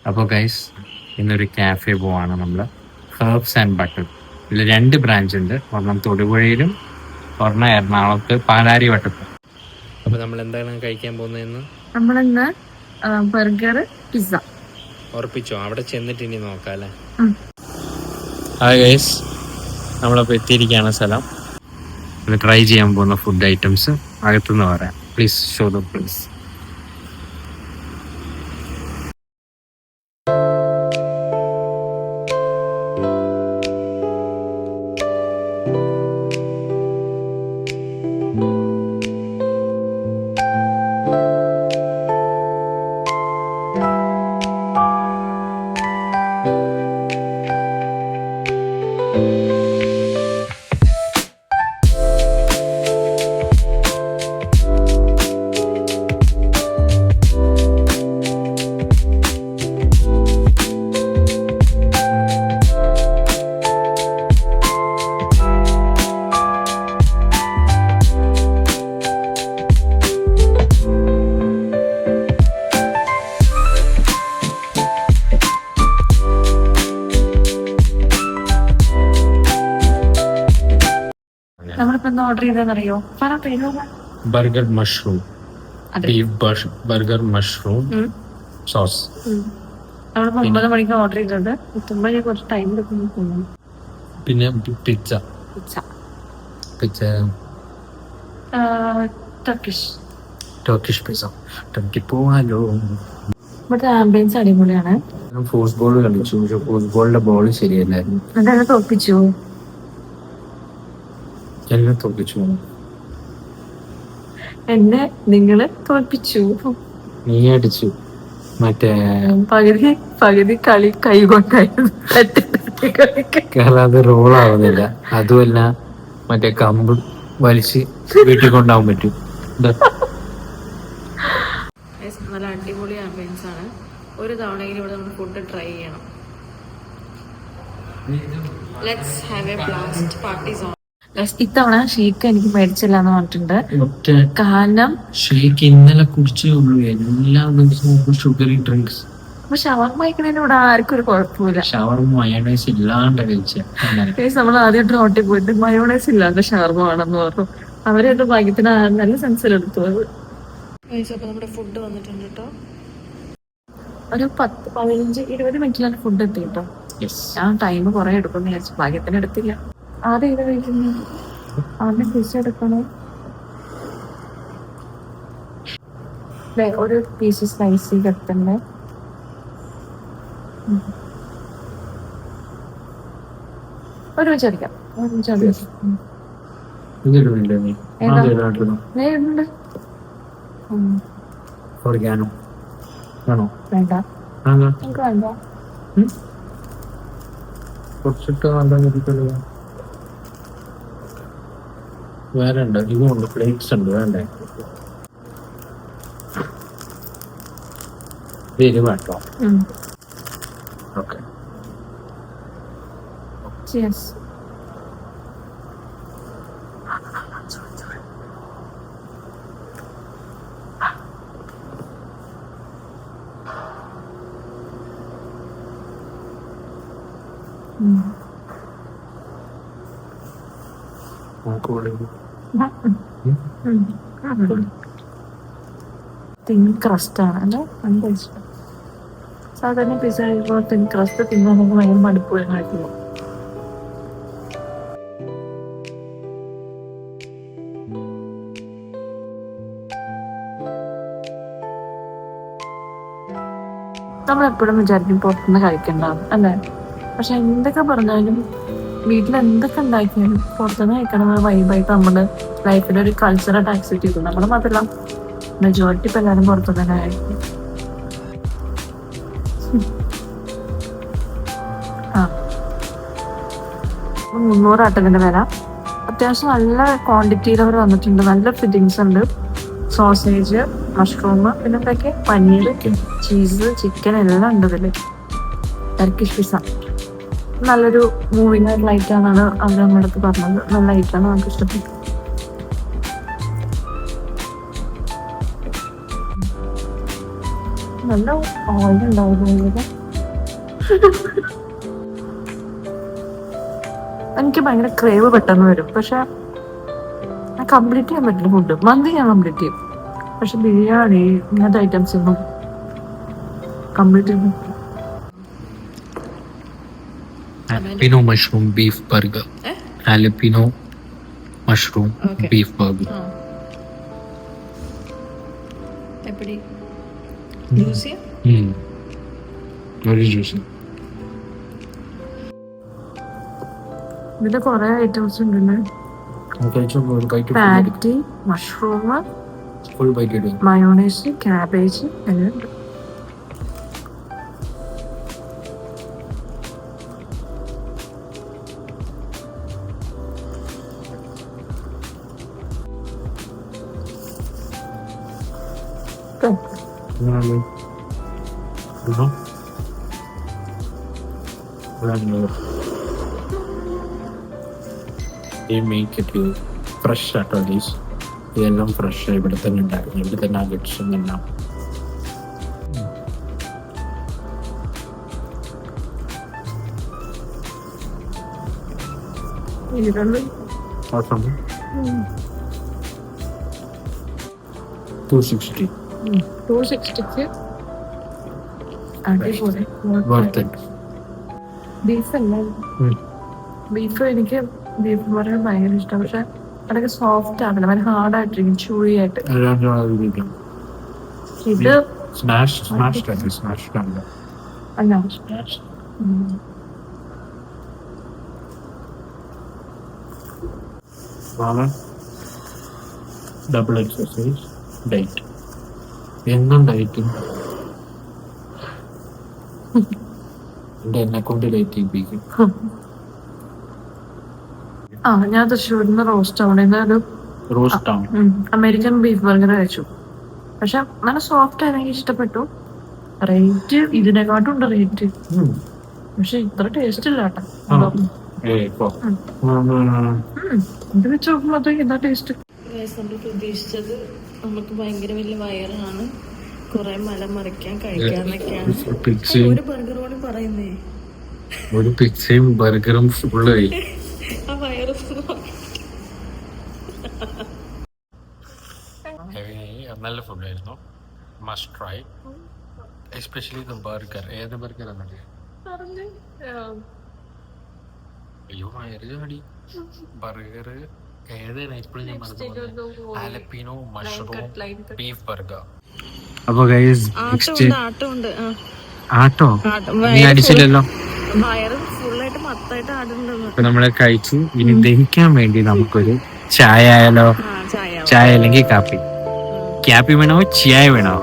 അപ്പോൾ ഗൈസ് ഇന്നൊരു കാഫേ പോവാണ് നമ്മൾ. Herbs and butter. ഇതിൽ 2 ബ്രാഞ്ച് ഉണ്ട്. ഒരെണ്ണം തൊടുപുഴയിലും ഒരെണ്ണം എറണാകുളത്ത് പാലാരി വട്ടത്തും. അപ്പോൾ നമ്മൾ എന്താണ് കഴിക്കാൻ പോകുന്നതെന്ന് നമ്മളിന്ന് ബർഗർ, പിസ്സ ഉറപ്പിച്ചോ? അവിടെ ചെന്നിട്ട് ഇനി നോക്കാം അല്ലേ? ഹായ് ഗൈസ്, നമ്മളപ്പോൾ എത്തിയിരിക്കുകയാണ് സ്ഥലം. ഇത് ട്രൈ ചെയ്യാൻ പോകുന്ന ഫുഡ് ഐറ്റംസ് അകത്തുനിന്ന് പറയാം. Please show the please. നമ്മളിപ്പോ എന്താ ഓർഡർ ചെയ്തെന്നറിയോ? Burger mushroom, beef burger mushroom sauce. നമ്മളിപ്പോ 9 മണിക്ക് ഓർഡർ ചെയ്തത്. 9 കുറച്ച് ടൈം എടുക്കുന്നു. പിന്നെ പിസ്സ ടർക്കിഷ് പിസ്സ. ടർക്കി പോവാലോ. ഇവിടുത്തെ ആംബിയൻസ് അടിപൊളിയാണ്. ഫുട്ബോൾ കളിച്ചു. ഫുട്ബോളിന്റെ ബോൾ ശരിയല്ലായിരുന്നു. അതെന്നെ തോപ്പിച്ചു. എന്നെ തോപ്പിച്ചു. എന്നെ നിങ്ങള് തോൽപ്പിച്ചു. നീ അടിച്ചു. മറ്റേ പകുതി കളി കൈ കൊണ്ടായിരുന്നു. കാരണം അത് റോൾ ആവുന്നില്ല. അതുമല്ല മറ്റേ കമ്പ് വലിച്ച് വീട്ടിൽ കൊണ്ടാവാൻ പറ്റും. നല്ല അടിപൊളി ആംബിയൻസ് ആണ്. ഒരു തവണയെങ്കിലും ഇവിടെ നമ്മൾ ഫുഡ് ട്രൈ ചെയ്യണം. Let's have A blast parties on. ഇത്തവണ ഷേക്ക് എനിക്ക് മേടിച്ചില്ല എന്ന് പറഞ്ഞിട്ടുണ്ട്. കാരണം ഷേക്ക് ഇന്നലെ കുടിച്ചേ ഉള്ളൂ. എല്ലാ ദിവസവും ഷുഗറി ഡ്രിങ്ക്സ്. അപ്പൊ ഷവർമ കഴിക്കണതിന് ഇവിടെ ആർക്കും ഒരു കുഴപ്പമില്ല. ഷവർമ മയോണൈസ് ഇല്ലാണ്ട് കഴിച്ച. നമ്മൾ ആദ്യമായിട്ട് ഹോട്ടലിൽ പോയിട്ട് മയോണൈസ് ഇല്ലാണ്ട് ഷവർമ ആണെന്ന് പറഞ്ഞു. അവരത് ഭാഗ്യത്തിന് നല്ല സെൻസിലെടുത്തു അത്. അപ്പൊ നമ്മുടെ ഫുഡ് വന്നിട്ടുണ്ട് കേട്ടോ. ഒരു 10-15-20 മിനിറ്റിലാണ് ഫുഡ് എത്തി കേട്ടോ. ഞാൻ ടൈം കുറെ എടുക്കും വിചാരിച്ചു. ഭാഗ്യത്തിന് എടുത്തില്ല. ആദ്യം ഇത് കഴിക്കുന്നു. ആദ്യം ഫിഷ് എടുക്കണം. ഒരു പീസ് സ്ലൈസ് ചെയ്തെടുത്തണ്ടേ. ഒരുമിച്ച് അടിക്കാം. വേണ്ട, എനിക്ക് വേണ്ട. വേറെ ഉണ്ട്. ഇതുണ്ട്, ഫ്ലേക്സ് ഉണ്ട്. വേണ്ടേ? ഇത് വേട്ടോ. ഓക്കെ. തിൻ ക്രസ്റ്റ് ആണ് അല്ലേ? നല്ല ഇഷ്ടം. സാധാരണ പിസ്സ കഴിക്കുമ്പോൾ തിൻ ക്രസ്റ്റ് തിന്നാൻ നമുക്ക് ഭയങ്കര മടുപ്പ് കഴിക്കുമോ? നമ്മളെപ്പോഴും വിചാരിക്കും പുറത്തുനിന്ന് കഴിക്കണ്ടാവും അല്ലേ? പക്ഷെ എന്തൊക്കെ പറഞ്ഞാലും വീട്ടിൽ എന്തൊക്കെ ഉണ്ടാക്കിയാലും പുറത്തുനിന്ന് കഴിക്കണ വൈബായിട്ട് നമ്മുടെ ലൈഫിലൊരു കൾച്ചറായിട്ട് ആക്സെപ്റ്റ് ചെയ്തു. നമ്മുടെ മാത്രമല്ല, മെജോറിറ്റി ഇപ്പം എല്ലാവരും പുറത്തുനിന്ന് തന്നെ കഴിക്കും. 300 ആട്ടതിന്റെ വില. അത്യാവശ്യം നല്ല ക്വാണ്ടിറ്റിയിൽ അവർ വന്നിട്ടുണ്ട്. നല്ല ഫില്ലിങ്സ് ഉണ്ട്. സോസേജ്, മഷ്റൂം, പിന്നെ എന്തൊക്കെ പനീർ, ചീസ്, ചിക്കൻ എല്ലാം ഉണ്ട് ഇതില്. ടർക്കിഷ് പിസ്സ നല്ലൊരു മൂവിങ് ആയിട്ടുള്ള ഐറ്റാണ് അവർ നമ്മുടെ അടുത്ത് പറഞ്ഞത്. നല്ല ഐറ്റാണ്, നമുക്ക് ഇഷ്ടപ്പെട്ടു. നല്ല ഓയിൽ ഉണ്ടാവുന്നത്. എനിക്ക് ഭയങ്കര ക്രേവ് പെട്ടെന്ന് വരും, പക്ഷെ കംപ്ലീറ്റ് ചെയ്യാൻ പറ്റില്ല ഫുഡ്. മന്തി ഞാൻ കംപ്ലീറ്റ് ചെയ്യും, പക്ഷെ ബിരിയാണി ഇങ്ങനത്തെ ഐറ്റംസ് ഒന്നും കംപ്ലീറ്റ് ചെയ്യാൻ പറ്റില്ല. Jalapeno mushroom beef burger. Jalapeno mushroom beef burger. എപ്പടി ജ്യൂസിയാ? Very juicy. ഇതിന്റെ കുറെ ഐറ്റംസ് ഉണ്ടല്ലേ. പാറ്റി, മഷ്റൂം, മയോണൈസ്, ക്യാബേജ് എല്ലാം ഉണ്ട്. ഫ്രഷ് ആട്ടോ ഡീസ്, ഇതെല്ലാം ഫ്രഷ് ഇവിടെ തന്നെ ഉണ്ടായിരുന്നു. ഇവിടെ തന്നെ നഗറ്റ്സും എല്ലാം. ഇതിലുണ്ട് 260. 260ക്ക് അടിപൊളി. ബീഫ് അല്ല, ബീഫ് എനിക്ക് ബീഫ് പറയാൻ ഭയങ്കര ഇഷ്ടം. പക്ഷെ അതൊക്കെ സോഫ്റ്റ് ആണല്ലോ, ഭയങ്കര ഹാർഡായിട്ടിരിക്കും, ചൂഴി ആയിട്ട്. ഇത് അല്ല ഡബിൾ എക്സസൈസ് ഡയറ്റ്. എന്നും ഡയറ്റ് എന്നെ കൊണ്ട് ഡയറ്റ് ചെയ്യിപ്പിക്കും. ഞാൻ തൃശ്ശൂരിന്ന് റോസ്റ്റ് ഒരു അമേരിക്കൻ ബീഫ് ബർഗർ കഴിച്ചു. പക്ഷെ നല്ല സോഫ്റ്റ് ആണെങ്കിൽ ഇഷ്ടപ്പെട്ടു. റേറ്റ് ഇതിനെക്കാട്ടും ഉണ്ട് റേറ്റ്, പക്ഷെ ഇത്ര ടേസ്റ്റ് ഇല്ല കേട്ടോ. ഇത് വെച്ച് നോക്കുമ്പോഴത്തേക്ക് എന്താ ടേസ്റ്റ്. നമ്മൾ പ്രതീക്ഷിച്ചത് നമുക്ക് ഭയങ്കര വലിയ വയറാണ്, കുറെ മല മറിക്കാൻ കഴിക്കാന്നൊക്കെയാണ്. ഒരു ബർഗർ കൂടി പറയുന്നേ, ഒരു പിസ്സയും ബർഗറും ഫുള്ളായി. ആ വയറ് നല്ല ഫുഡായിരുന്നു. Must try, especially the burger. ഏത് ബർഗർ എന്നറിയാം? അയ്യോ വയറ് ചാടി. ബർഗർ ഏതാണ് ഇപ്പോഴും ഞാൻ മറന്നു. Jalapeno mushroom beef burger. അപ്പൊ ഗൈസ് ആട്ടോ നീ അടിച്ചില്ലല്ലോ. അപ്പൊ നമ്മളെ കഴിച്ചു. ഇനി ദഹിക്കാൻ വേണ്ടി നമുക്കൊരു ചായ ആയാലോ? ചായ അല്ലെങ്കിൽ കാപ്പി. കാപ്പി വേണോ ചായ വേണോ?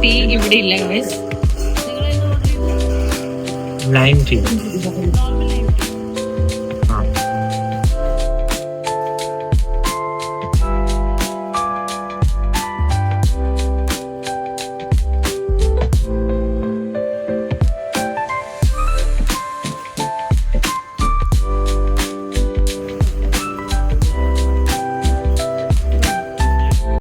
ടീ ഇവിടെ ഇല്ല. Lime tea.